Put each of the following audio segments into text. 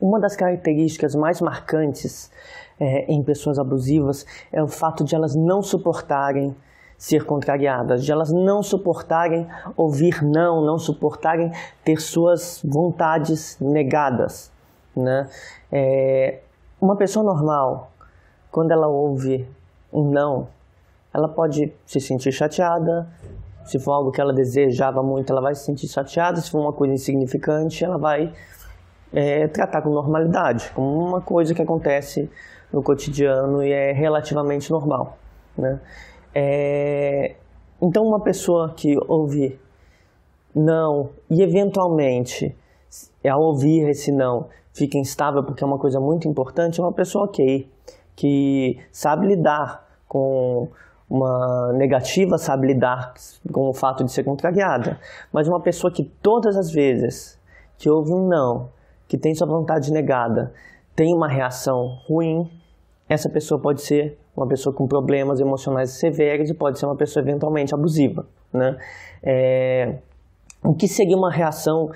Uma das características mais marcantes em pessoas abusivas é o fato de elas não suportarem ser contrariadas, de elas não suportarem ouvir não suportarem ter suas vontades negadas, né? Uma pessoa normal, quando ela ouve um não, ela pode se sentir chateada. Se for algo que ela desejava muito, ela vai se sentir chateada. Se for uma coisa insignificante, ela vai tratar com normalidade, como uma coisa que acontece no cotidiano e é relativamente normal, né? Então, uma pessoa que ouve não e eventualmente, ao ouvir esse não, fica instável porque é uma coisa muito importante, é uma pessoa que sabe lidar com uma negativa, sabe lidar com o fato de ser contrariada. Mas uma pessoa que todas as vezes que ouve um não, que tem sua vontade negada, tem uma reação ruim, essa pessoa pode ser uma pessoa com problemas emocionais severos e pode ser uma pessoa eventualmente abusiva, né? O que seria uma reação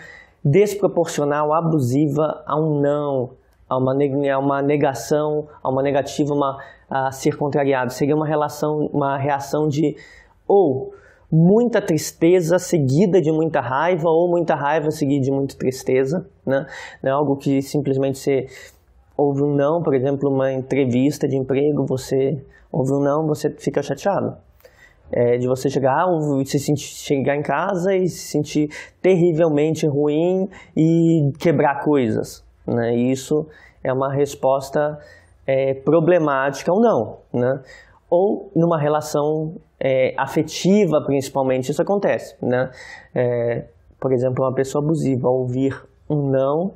desproporcional, abusiva a um não, a uma negação, a uma negativa, a ser contrariado? Seria uma reação de ou muita tristeza seguida de muita raiva, ou muita raiva seguida de muita tristeza, né? Não é algo que simplesmente você ouve um não, por exemplo, uma entrevista de emprego, você ouve um não, você fica chateado. De você chegar em casa e se sentir terrivelmente ruim e quebrar coisas, né? E isso é uma resposta problemática ou não, né? Ou numa relação afetiva, principalmente, isso acontece, né? Por exemplo, uma pessoa abusiva ouvir um não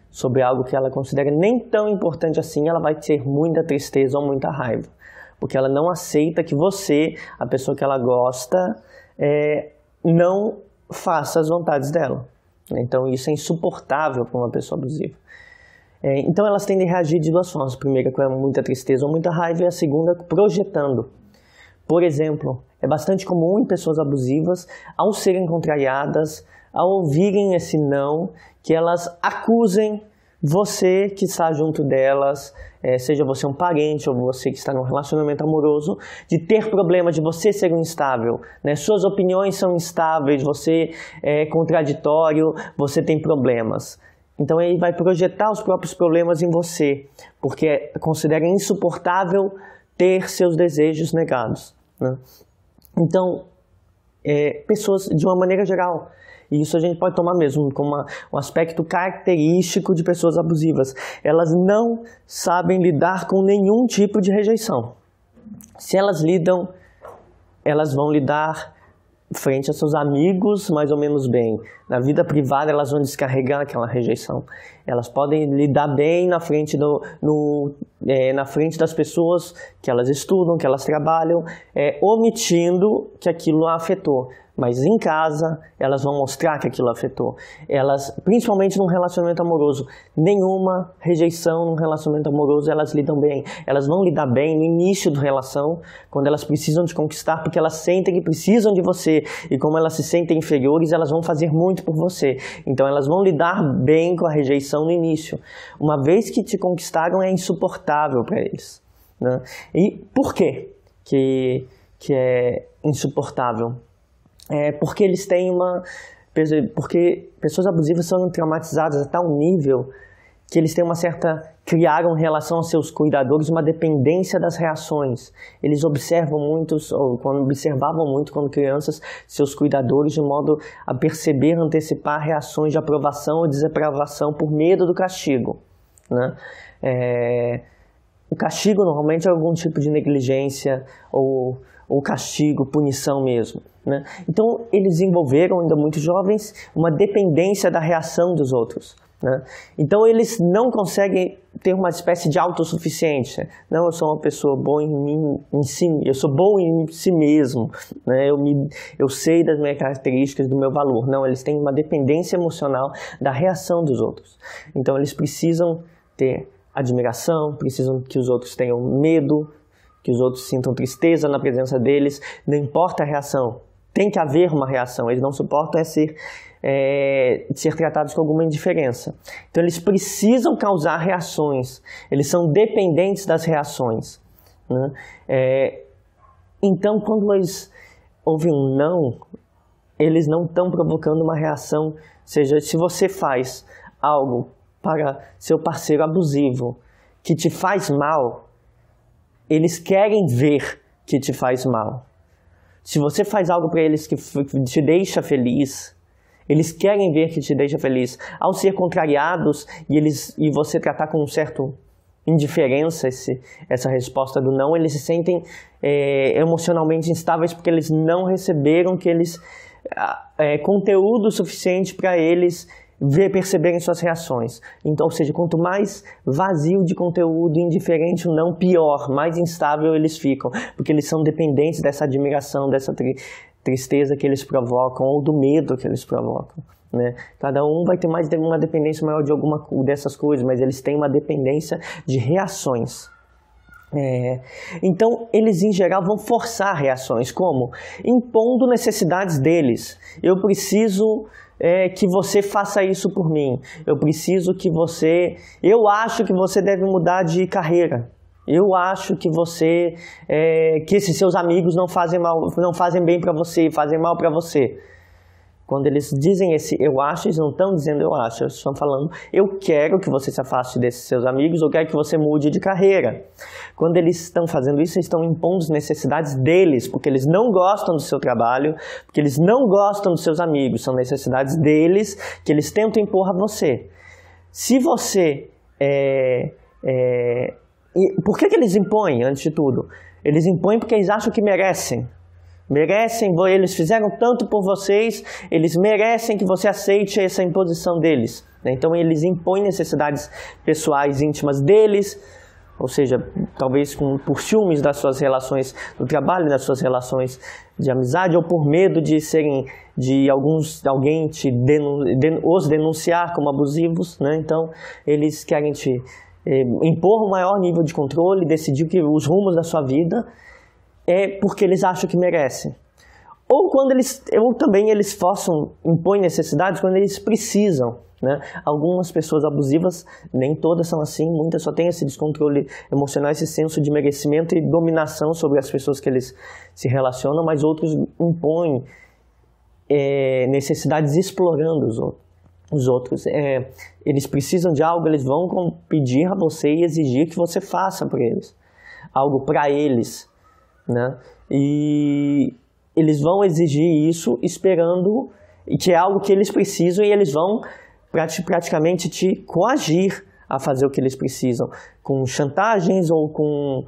sobre algo que ela considera nem tão importante assim, ela vai ter muita tristeza ou muita raiva, porque ela não aceita que você, a pessoa que ela gosta, não faça as vontades dela. Então isso é insuportável para uma pessoa abusiva. Então elas tendem a reagir de duas formas: a primeira com muita tristeza ou muita raiva, e a segunda projetando. Por exemplo, é bastante comum em pessoas abusivas, ao serem contrariadas, ao ouvirem esse não, que elas acusem você que está junto delas, seja você um parente ou você que está num relacionamento amoroso, de ter problema, de você ser instável, né? Suas opiniões são instáveis, você é contraditório, você tem problemas. Então ele vai projetar os próprios problemas em você, porque considera insuportável ter seus desejos negados, né? Então, pessoas de uma maneira geral, e isso a gente pode tomar mesmo como um aspecto característico de pessoas abusivas, elas não sabem lidar com nenhum tipo de rejeição. Se elas lidam, elas vão lidar frente a seus amigos mais ou menos bem. Na vida privada elas vão descarregar aquela rejeição. Elas podem lidar bem na frente na frente das pessoas que elas estudam, que elas trabalham, omitindo que aquilo a afetou. Mas em casa, elas vão mostrar que aquilo afetou. Elas, principalmente num relacionamento amoroso, nenhuma rejeição num relacionamento amoroso, elas lidam bem. Elas vão lidar bem no início da relação, quando elas precisam te conquistar, porque elas sentem que precisam de você. E como elas se sentem inferiores, elas vão fazer muito por você. Então elas vão lidar bem com a rejeição no início. Uma vez que te conquistaram, é insuportável para eles, né? E por quê que é insuportável? Porque eles têm porque pessoas abusivas são traumatizadas a tal nível que eles têm criaram em relação aos seus cuidadores uma dependência das reações. Eles observavam muito quando crianças, seus cuidadores, de modo a perceber, antecipar reações de aprovação ou desaprovação por medo do castigo, né? O castigo normalmente é algum tipo de negligência ou castigo, punição mesmo, né? Então eles desenvolveram, ainda muito jovens, uma dependência da reação dos outros, né? Então eles não conseguem ter uma espécie de autossuficiência. Não, eu sou uma pessoa boa em si, eu sou bom em si mesmo, né? Eu sei das minhas características, do meu valor. Não, eles têm uma dependência emocional da reação dos outros. Então eles precisam ter admiração, precisam que os outros tenham medo, que os outros sintam tristeza na presença deles, não importa a reação, tem que haver uma reação, eles não suportam ser tratados com alguma indiferença. Então eles precisam causar reações, eles são dependentes das reações, né? Então quando eles ouvem um não, eles não estão provocando uma reação. Ou seja, se você faz algo para seu parceiro abusivo que te faz mal, eles querem ver que te faz mal. Se você faz algo para eles que te deixa feliz, eles querem ver que te deixa feliz. Ao ser contrariados e você tratar com um certo indiferença essa resposta do não, eles se sentem emocionalmente instáveis porque eles não receberam conteúdo suficiente para eles perceberem suas reações. Então, ou seja, quanto mais vazio de conteúdo, indiferente ou não, pior, mais instável eles ficam, porque eles são dependentes dessa admiração, dessa tristeza que eles provocam, ou do medo que eles provocam, né? Cada um vai ter mais uma dependência maior de alguma dessas coisas, mas eles têm uma dependência de reações. Então, eles em geral vão forçar reações, como? Impondo necessidades deles. Eu preciso que você faça isso por mim. Eu acho que você deve mudar de carreira. Eu acho que que esses seus amigos não fazem bem para você, fazem mal para você. Quando eles dizem eu acho, eles não estão dizendo eu acho, eles estão falando eu quero que você se afaste desses seus amigos, eu quero que você mude de carreira. Quando eles estão fazendo isso, eles estão impondo as necessidades deles, porque eles não gostam do seu trabalho, porque eles não gostam dos seus amigos, são necessidades deles que eles tentam impor a você. Se você... por que eles impõem, antes de tudo? Eles impõem porque eles acham que merecem. Eles fizeram tanto por vocês, eles merecem que você aceite essa imposição deles, né? Então eles impõem necessidades pessoais íntimas deles, ou seja, talvez por ciúmes das suas relações do trabalho, das suas relações de amizade, ou por medo de alguém os denunciar como abusivos, né? Então eles querem impor um maior nível de controle, decidir os rumos da sua vida, porque eles acham que merecem. Ou também eles impõem necessidades quando eles precisam, né? Algumas pessoas abusivas, nem todas são assim, muitas só têm esse descontrole emocional, esse senso de merecimento e dominação sobre as pessoas que eles se relacionam, mas outros impõem necessidades explorando os outros. Eles precisam de algo, eles vão pedir a você e exigir que você faça por eles algo para eles, né? E eles vão exigir isso esperando que é algo que eles precisam, e eles vão praticamente te coagir a fazer o que eles precisam, com chantagens ou com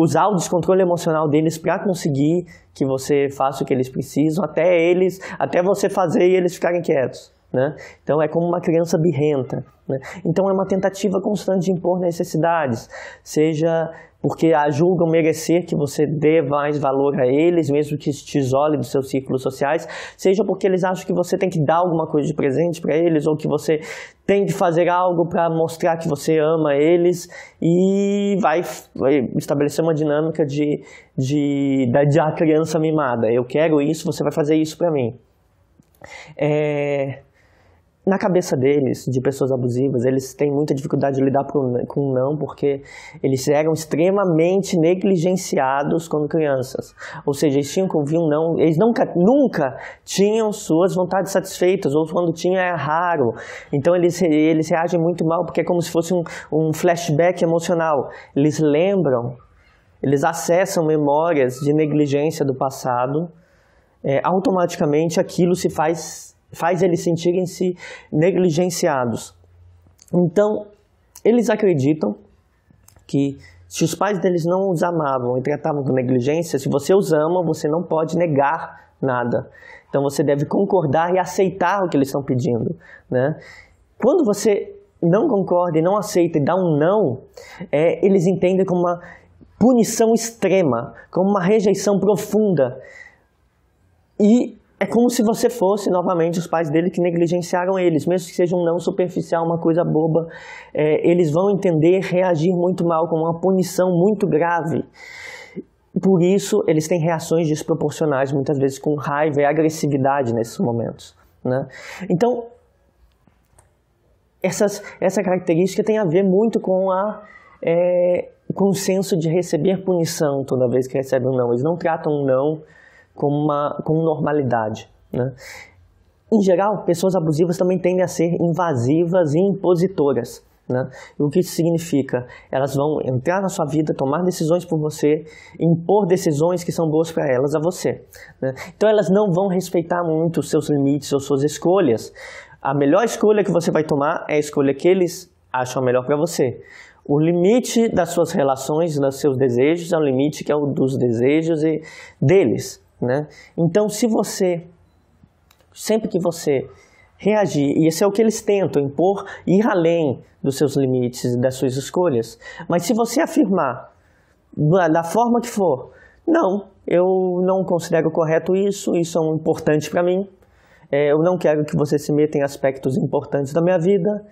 usar o descontrole emocional deles para conseguir que você faça o que eles precisam, até você fazer e eles ficarem quietos, né? Então é como uma criança birrenta, né? Então é uma tentativa constante de impor necessidades, seja porque julgam merecer que você dê mais valor a eles, mesmo que te isole dos seus círculos sociais, seja porque eles acham que você tem que dar alguma coisa de presente para eles, ou que você tem que fazer algo para mostrar que você ama eles, e vai estabelecer uma dinâmica da criança mimada. Eu quero isso, você vai fazer isso para mim. Na cabeça deles, de pessoas abusivas, eles têm muita dificuldade de lidar com o não, porque eles eram extremamente negligenciados quando crianças. Ou seja, eles tinham que ouvir um não, eles nunca tinham suas vontades satisfeitas, ou quando tinha é raro. Então eles reagem muito mal, porque é como se fosse um flashback emocional. Eles lembram, eles acessam memórias de negligência do passado, automaticamente aquilo faz eles sentirem-se negligenciados. Então, eles acreditam que se os pais deles não os amavam e tratavam com negligência, se você os ama, você não pode negar nada. Então, você deve concordar e aceitar o que eles estão pedindo, né? Quando você não concorda e não aceita e dá um não, eles entendem como uma punição extrema, como uma rejeição profunda. E é como se você fosse, novamente, os pais dele que negligenciaram eles, mesmo que seja um não superficial, uma coisa boba, eles vão entender, reagir muito mal, com uma punição muito grave. por isso eles têm reações desproporcionais, muitas vezes com raiva e agressividade nesses momentos, né? Então, essa característica tem a ver muito com com o senso de receber punição toda vez que recebe um não. Eles não tratam um não com normalidade, né? Em geral, pessoas abusivas também tendem a ser invasivas e impositoras, né? E o que isso significa? Elas vão entrar na sua vida, tomar decisões por você, impor decisões que são boas para elas a você, né? Então elas não vão respeitar muito os seus limites ou suas escolhas. A melhor escolha que você vai tomar é a escolha que eles acham melhor para você. O limite das suas relações, dos seus desejos, é um limite que é o dos desejos deles, né? Então, sempre que você reagir, e esse é o que eles tentam, impor, ir além dos seus limites e das suas escolhas, mas se você afirmar, da forma que for, não, eu não considero correto isso é importante para mim, eu não quero que você se meta em aspectos importantes da minha vida,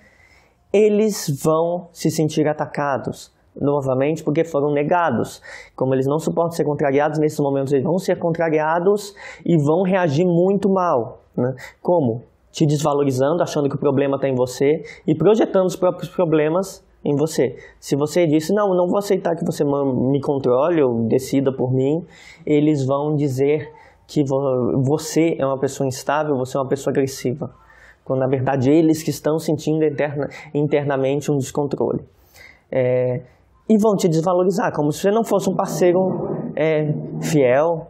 eles vão se sentir atacados, novamente, porque foram negados. Como eles não suportam ser contrariados, nesses momentos eles vão ser contrariados e vão reagir muito mal, né? Como? Te desvalorizando, achando que o problema está em você e projetando os próprios problemas em você. Se você disse, não vou aceitar que você me controle ou decida por mim, eles vão dizer que você é uma pessoa instável, você é uma pessoa agressiva, quando na verdade eles que estão sentindo internamente um descontrole. E vão te desvalorizar, como se você não fosse um parceiro fiel,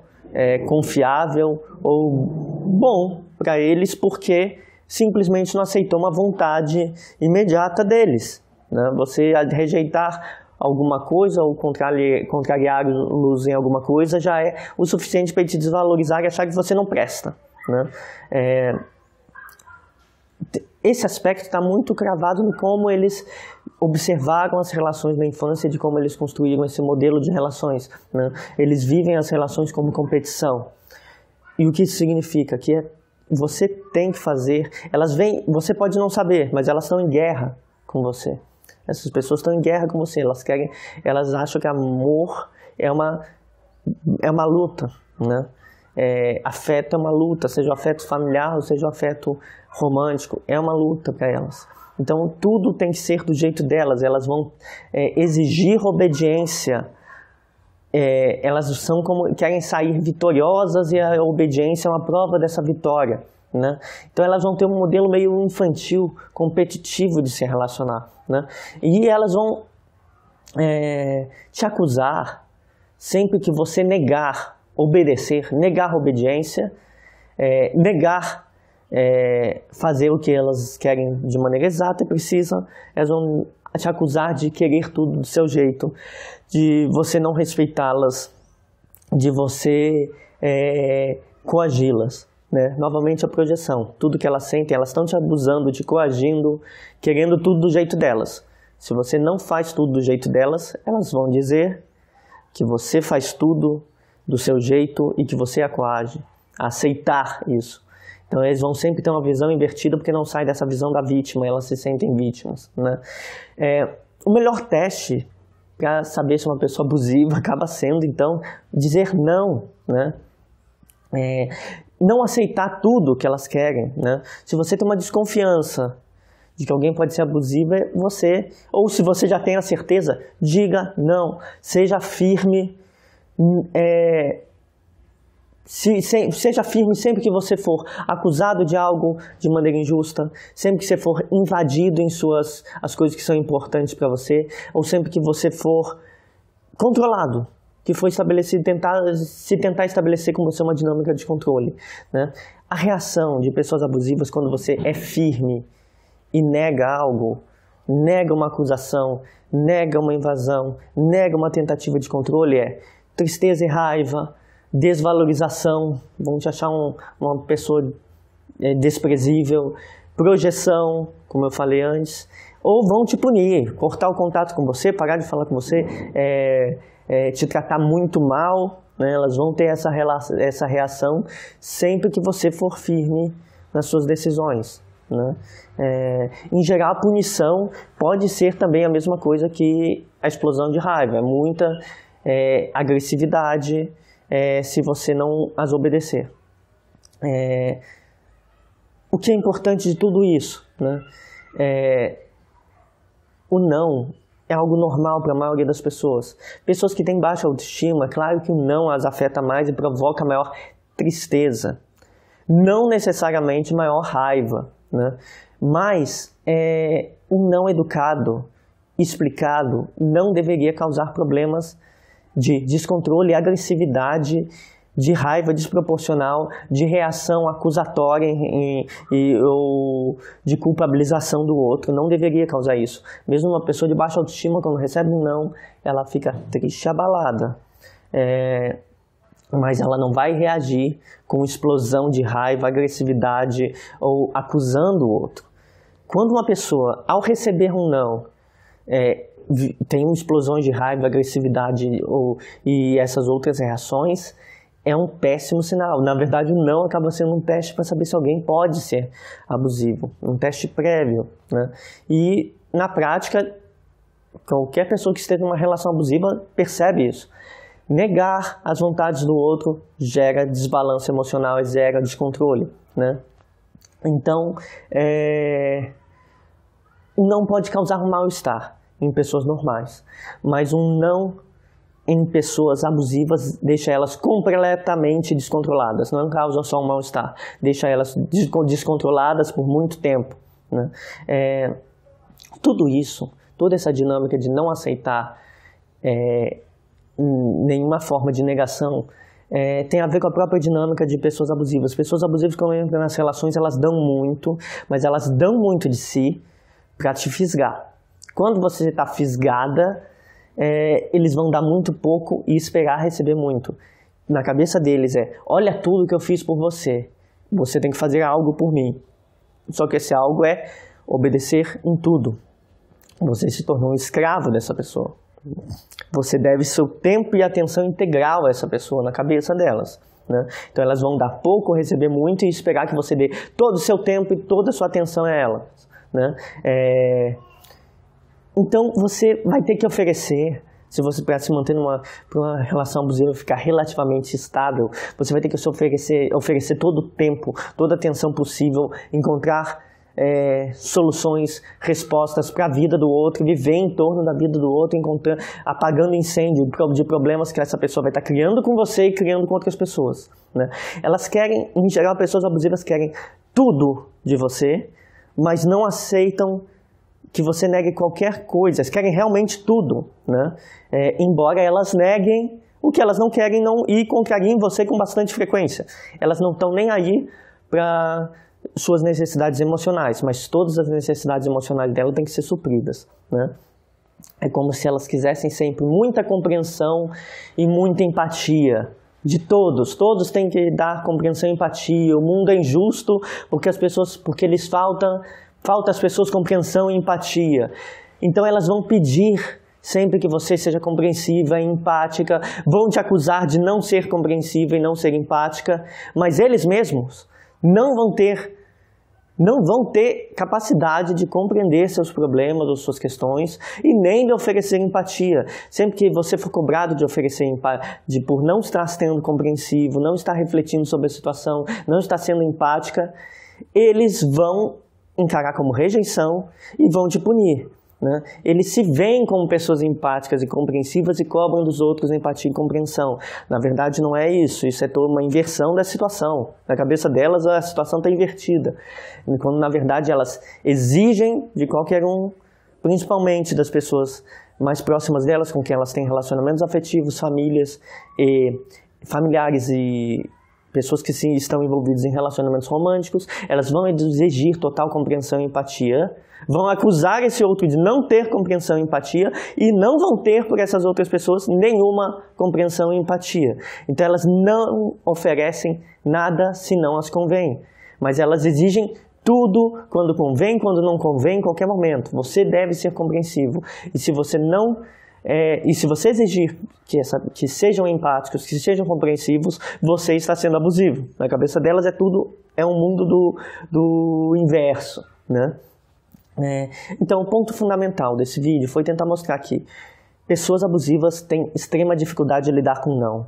confiável ou bom para eles, porque simplesmente não aceitou uma vontade imediata deles, né? Você rejeitar alguma coisa ou contrariá-los em alguma coisa já é o suficiente para ele te desvalorizar e achar que você não presta, né? Esse aspecto está muito cravado em como eles observaram as relações na infância, de como eles construíram esse modelo de relações, né? Eles vivem as relações como competição. E o que isso significa? Que você tem que fazer... você pode não saber, mas elas estão em guerra com você. Essas pessoas estão em guerra com você, elas acham que amor é uma luta, né? Afeto é uma luta, seja o afeto familiar ou seja o afeto romântico, é uma luta para elas. Então tudo tem que ser do jeito delas, elas vão exigir obediência, elas querem sair vitoriosas e a obediência é uma prova dessa vitória, né? Então elas vão ter um modelo meio infantil, competitivo de se relacionar, né? E elas vão te acusar sempre que você negar a obediência, negar fazer o que elas querem de maneira exata e precisa, elas vão te acusar de querer tudo do seu jeito, de você não respeitá-las, de você coagi-las, né? Novamente a projeção, tudo que elas sentem, elas estão te abusando, te coagindo, querendo tudo do jeito delas. Se você não faz tudo do jeito delas, elas vão dizer que você faz tudo do seu jeito e que você a coage a aceitar isso. Então eles vão sempre ter uma visão invertida porque não sai dessa visão da vítima, elas se sentem vítimas, né? O melhor teste para saber se uma pessoa abusiva acaba sendo, então, dizer não, né? Não aceitar tudo que elas querem, né? Se você tem uma desconfiança de que alguém pode ser abusivo, ou se você já tem a certeza, diga não, seja firme, seja firme sempre que você for acusado de algo de maneira injusta, sempre que você for invadido em as coisas que são importantes para você, ou sempre que você for controlado, que foi estabelecido, tentar estabelecer com você uma dinâmica de controle, né? A reação de pessoas abusivas quando você é firme e nega algo, nega uma acusação, nega uma invasão, nega uma tentativa de controle, tristeza e raiva, desvalorização, vão te achar uma pessoa desprezível, projeção, como eu falei antes, ou vão te punir, cortar o contato com você, parar de falar com você, te tratar muito mal, né? Elas vão ter essa reação sempre que você for firme nas suas decisões, né? Em geral, a punição pode ser também a mesma coisa que a explosão de raiva, agressividade, se você não as obedecer. O que é importante de tudo isso, né? O não é algo normal para a maioria das pessoas. Pessoas que têm baixa autoestima, claro que o não as afeta mais e provoca maior tristeza. Não necessariamente maior raiva, né? Mas o não educado, explicado, não deveria causar problemas de descontrole e agressividade, de raiva desproporcional, de reação acusatória ou de culpabilização do outro. Não deveria causar isso. Mesmo uma pessoa de baixa autoestima, quando recebe um não, ela fica triste e abalada. Mas ela não vai reagir com explosão de raiva, agressividade ou acusando o outro. Quando uma pessoa, ao receber um não, tem explosões de raiva, agressividade e essas outras reações, é um péssimo sinal. Na verdade, o não acaba sendo um teste para saber se alguém pode ser abusivo, um teste prévio, né? E, na prática, qualquer pessoa que esteja numa relação abusiva percebe isso. Negar as vontades do outro gera desbalanço emocional e gera descontrole, né? Então, não pode causar um mal-estar em pessoas normais, mas um não em pessoas abusivas deixa elas completamente descontroladas, não causa só um mal-estar, deixa elas descontroladas por muito tempo, né? Tudo isso, toda essa dinâmica de não aceitar nenhuma forma de negação tem a ver com a própria dinâmica de pessoas abusivas. Pessoas abusivas, quando entram nas relações, elas dão muito, mas elas dão muito de si para te fisgar. Quando você está fisgada, eles vão dar muito pouco e esperar receber muito. Na cabeça deles olha tudo que eu fiz por você, você tem que fazer algo por mim. Só que esse algo é obedecer em tudo. Você se tornou um escravo dessa pessoa. Você deve seu tempo e atenção integral a essa pessoa na cabeça delas, né? Então elas vão dar pouco, receber muito e esperar que você dê todo o seu tempo e toda a sua atenção a elas, né? Então você vai ter que oferecer, se você para se manter numa relação abusiva ficar relativamente estável, você vai ter que oferecer todo o tempo, toda a atenção possível, encontrar soluções, respostas para a vida do outro, viver em torno da vida do outro, apagando incêndio de problemas que essa pessoa vai estar criando com você e criando com outras pessoas, né? Elas querem, em geral, pessoas abusivas querem tudo de você, mas não aceitam que você negue qualquer coisa. Elas querem realmente tudo, né? Embora elas neguem o que elas não querem e contrariem você com bastante frequência. Elas não estão nem aí para suas necessidades emocionais, mas todas as necessidades emocionais dela têm que ser supridas, né? É como se elas quisessem sempre muita compreensão e muita empatia de todos. Todos têm que dar compreensão e empatia. O mundo é injusto porque lhes falta às pessoas compreensão e empatia. Então elas vão pedir sempre que você seja compreensiva e empática, vão te acusar de não ser compreensiva e não ser empática, mas eles mesmos não vão ter capacidade de compreender seus problemas ou suas questões e nem de oferecer empatia. Sempre que você for cobrado de oferecer empatia, por não estar sendo compreensivo, não estar refletindo sobre a situação, não estar sendo empática, eles vão encarar como rejeição e vão te punir, né? Eles se veem como pessoas empáticas e compreensivas e cobram dos outros empatia e compreensão. Na verdade não é isso, isso é toda uma inversão da situação. Na cabeça delas a situação está invertida, quando na verdade elas exigem de qualquer um, principalmente das pessoas mais próximas delas, com quem elas têm relacionamentos afetivos, familiares e pessoas que estão envolvidas em relacionamentos românticos, elas vão exigir total compreensão e empatia, vão acusar esse outro de não ter compreensão e empatia e não vão ter por essas outras pessoas nenhuma compreensão e empatia. Então elas não oferecem nada se não as convém, mas elas exigem tudo quando convém, quando não convém, em qualquer momento. Você deve ser compreensivo. E se você exigir que sejam empáticos, que sejam compreensivos, você está sendo abusivo. Na cabeça delas é um mundo do inverso, né? Então o ponto fundamental desse vídeo foi tentar mostrar que Pessoas abusivas têm extrema dificuldade de lidar com não,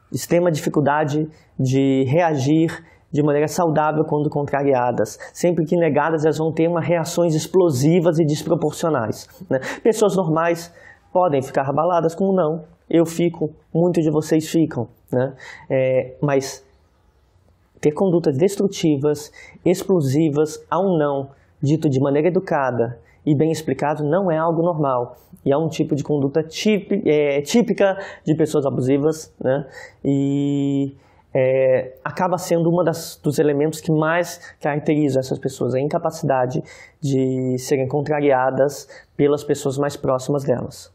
extrema dificuldade de reagir de maneira saudável quando contrariadas. Sempre que negadas, elas vão ter reações explosivas e desproporcionais, né? Pessoas normais podem ficar abaladas com o não. Eu fico, muitos de vocês ficam, né? Mas ter condutas destrutivas, explosivas ao não, dito de maneira educada e bem explicado, não é algo normal. E é um tipo de conduta típica de pessoas abusivas, né? E acaba sendo dos elementos que mais caracterizam essas pessoas, a incapacidade de serem contrariadas pelas pessoas mais próximas delas.